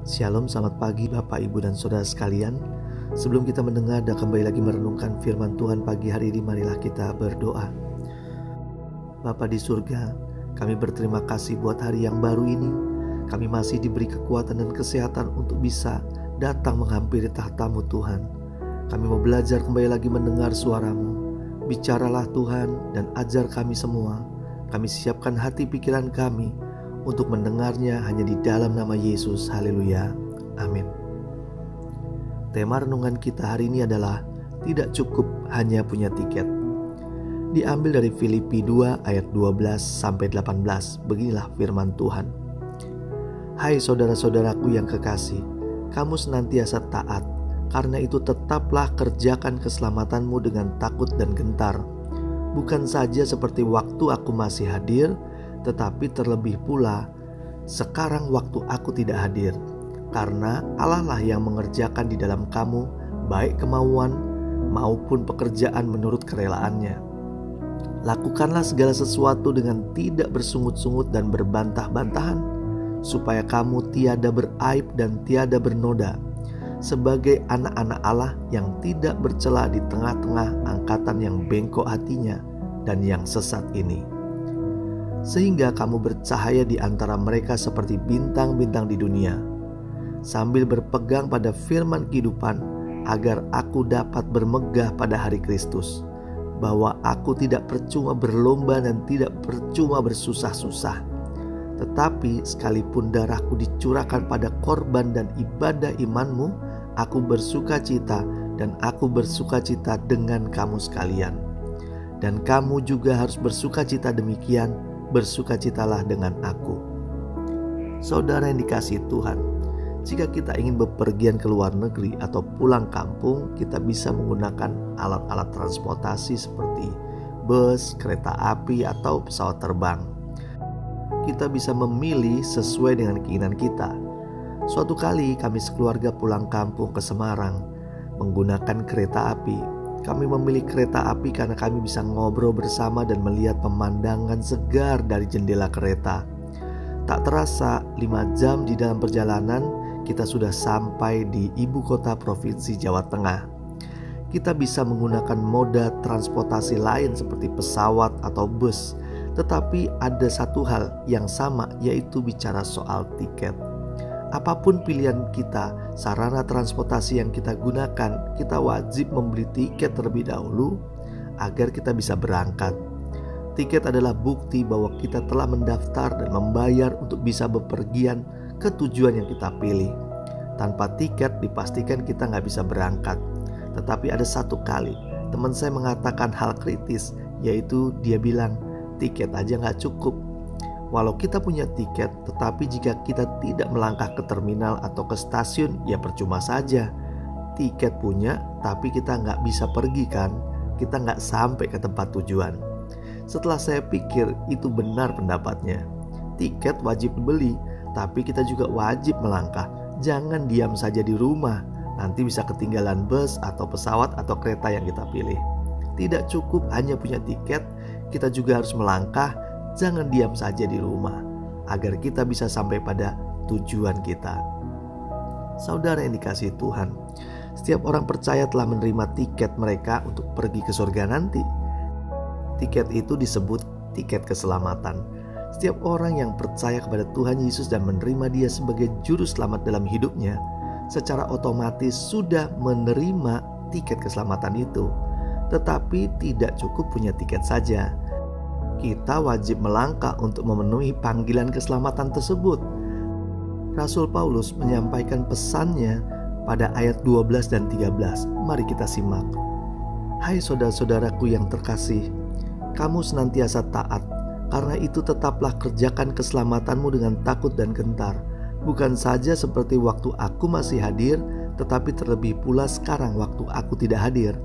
Shalom, selamat pagi Bapak, Ibu, dan Saudara sekalian. Sebelum kita mendengar dan kembali lagi merenungkan firman Tuhan pagi hari ini, marilah kita berdoa. Bapa di surga, kami berterima kasih buat hari yang baru ini. Kami masih diberi kekuatan dan kesehatan untuk bisa datang menghampiri tahta-Mu Tuhan. Kami mau belajar kembali lagi mendengar suara-Mu. Bicaralah Tuhan dan ajar kami semua. Kami siapkan hati pikiran kami untuk mendengarnya hanya di dalam nama Yesus. Haleluya. Amin. Tema renungan kita hari ini adalah tidak cukup hanya punya tiket. Diambil dari Filipi 2 ayat 12 sampai 18. Beginilah firman Tuhan. Hai saudara-saudaraku yang kekasih, kamu senantiasa taat. Karena itu tetaplah kerjakan keselamatanmu dengan takut dan gentar. Bukan saja seperti waktu aku masih hadir, tetapi terlebih pula sekarang waktu aku tidak hadir. Karena Allah lah yang mengerjakan di dalam kamu baik kemauan maupun pekerjaan menurut kerelaannya. Lakukanlah segala sesuatu dengan tidak bersungut-sungut dan berbantah-bantahan, supaya kamu tiada beraib dan tiada bernoda, sebagai anak-anak Allah yang tidak bercela di tengah-tengah angkatan yang bengkok hatinya dan yang sesat ini. Sehingga kamu bercahaya di antara mereka seperti bintang-bintang di dunia, sambil berpegang pada firman kehidupan, agar aku dapat bermegah pada hari Kristus, bahwa aku tidak percuma berlomba dan tidak percuma bersusah-susah. Tetapi sekalipun darahku dicurahkan pada korban dan ibadah imanmu, aku bersuka cita dan aku bersuka cita dengan kamu sekalian. Dan kamu juga harus bersuka cita demikian, bersukacitalah dengan aku. Saudara yang dikasihi Tuhan, jika kita ingin bepergian ke luar negeri atau pulang kampung, kita bisa menggunakan alat-alat transportasi seperti bus, kereta api, atau pesawat terbang. Kita bisa memilih sesuai dengan keinginan kita. Suatu kali kami sekeluarga pulang kampung ke Semarang menggunakan kereta api. Kami memilih kereta api karena kami bisa ngobrol bersama dan melihat pemandangan segar dari jendela kereta. Tak terasa 5 jam di dalam perjalanan, kita sudah sampai di ibu kota provinsi Jawa Tengah. Kita bisa menggunakan moda transportasi lain seperti pesawat atau bus. Tetapi ada satu hal yang sama, yaitu bicara soal tiket. Apapun pilihan kita, sarana transportasi yang kita gunakan, kita wajib membeli tiket terlebih dahulu agar kita bisa berangkat. Tiket adalah bukti bahwa kita telah mendaftar dan membayar untuk bisa bepergian ke tujuan yang kita pilih. Tanpa tiket dipastikan kita nggak bisa berangkat. Tetapi ada satu kali teman saya mengatakan hal kritis, yaitu dia bilang tiket aja nggak cukup. Walau kita punya tiket, tetapi jika kita tidak melangkah ke terminal atau ke stasiun, ya percuma saja. Tiket punya, tapi kita nggak bisa pergi kan? Kita nggak sampai ke tempat tujuan. Setelah saya pikir, itu benar pendapatnya. Tiket wajib dibeli, tapi kita juga wajib melangkah. Jangan diam saja di rumah, nanti bisa ketinggalan bus atau pesawat atau kereta yang kita pilih. Tidak cukup hanya punya tiket, kita juga harus melangkah. Jangan diam saja di rumah, agar kita bisa sampai pada tujuan kita. Saudara yang dikasihi Tuhan, setiap orang percaya telah menerima tiket mereka untuk pergi ke surga nanti. Tiket itu disebut tiket keselamatan. Setiap orang yang percaya kepada Tuhan Yesus dan menerima Dia sebagai juru selamat dalam hidupnya, secara otomatis sudah menerima tiket keselamatan itu. Tetapi tidak cukup punya tiket saja. Kita wajib melangkah untuk memenuhi panggilan keselamatan tersebut. Rasul Paulus menyampaikan pesannya pada ayat 12 dan 13. Mari kita simak. Hai saudara-saudaraku yang terkasih, kamu senantiasa taat. Karena itu tetaplah kerjakan keselamatanmu dengan takut dan gentar. Bukan saja seperti waktu aku masih hadir, tetapi terlebih pula sekarang waktu aku tidak hadir.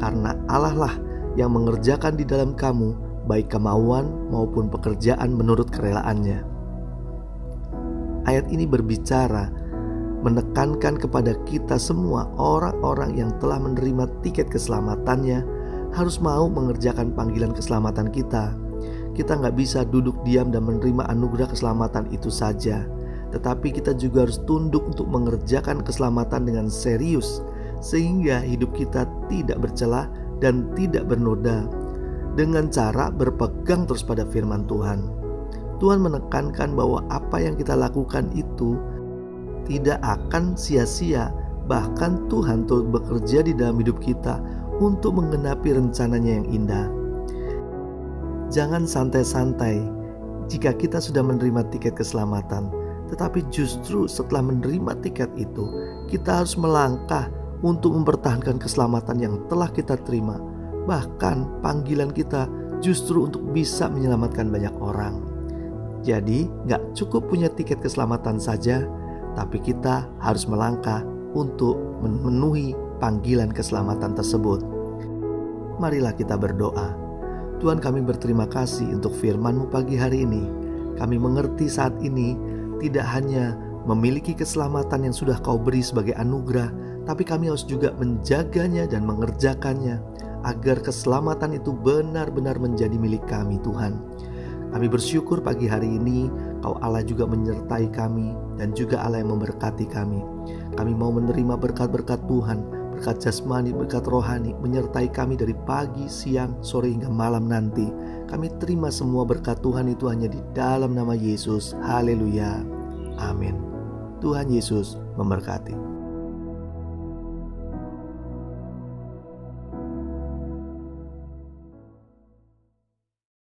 Karena Allah lah yang mengerjakan di dalam kamu baik kemauan maupun pekerjaan menurut kerelaannya. Ayat ini berbicara, menekankan kepada kita semua orang-orang yang telah menerima tiket keselamatannya harus mau mengerjakan panggilan keselamatan kita. Kita nggak bisa duduk diam dan menerima anugerah keselamatan itu saja. tetapi kita juga harus tunduk untuk mengerjakan keselamatan dengan serius, sehingga hidup kita tidak bercelah dan tidak bernoda, dengan cara berpegang terus pada firman Tuhan. Tuhan menekankan bahwa apa yang kita lakukan itu tidak akan sia-sia, bahkan Tuhan turut bekerja di dalam hidup kita untuk menggenapi rencananya yang indah. Jangan santai-santai jika kita sudah menerima tiket keselamatan, tetapi justru setelah menerima tiket itu, kita harus melangkah untuk mempertahankan keselamatan yang telah kita terima. Bahkan panggilan kita justru untuk bisa menyelamatkan banyak orang. Jadi gak cukup punya tiket keselamatan saja, tapi kita harus melangkah untuk memenuhi panggilan keselamatan tersebut. Marilah kita berdoa. Tuhan, kami berterima kasih untuk firman-Mu pagi hari ini. Kami mengerti saat ini tidak hanya memiliki keselamatan yang sudah Kau beri sebagai anugerah, tapi kami harus juga menjaganya dan mengerjakannya agar keselamatan itu benar-benar menjadi milik kami, Tuhan. Kami bersyukur pagi hari ini Kau Allah juga menyertai kami dan juga Allah yang memberkati kami. Kami mau menerima berkat-berkat Tuhan, berkat jasmani, berkat rohani, menyertai kami dari pagi, siang, sore hingga malam nanti. Kami terima semua berkat Tuhan itu hanya di dalam nama Yesus. Haleluya. Amin. Tuhan Yesus memberkati.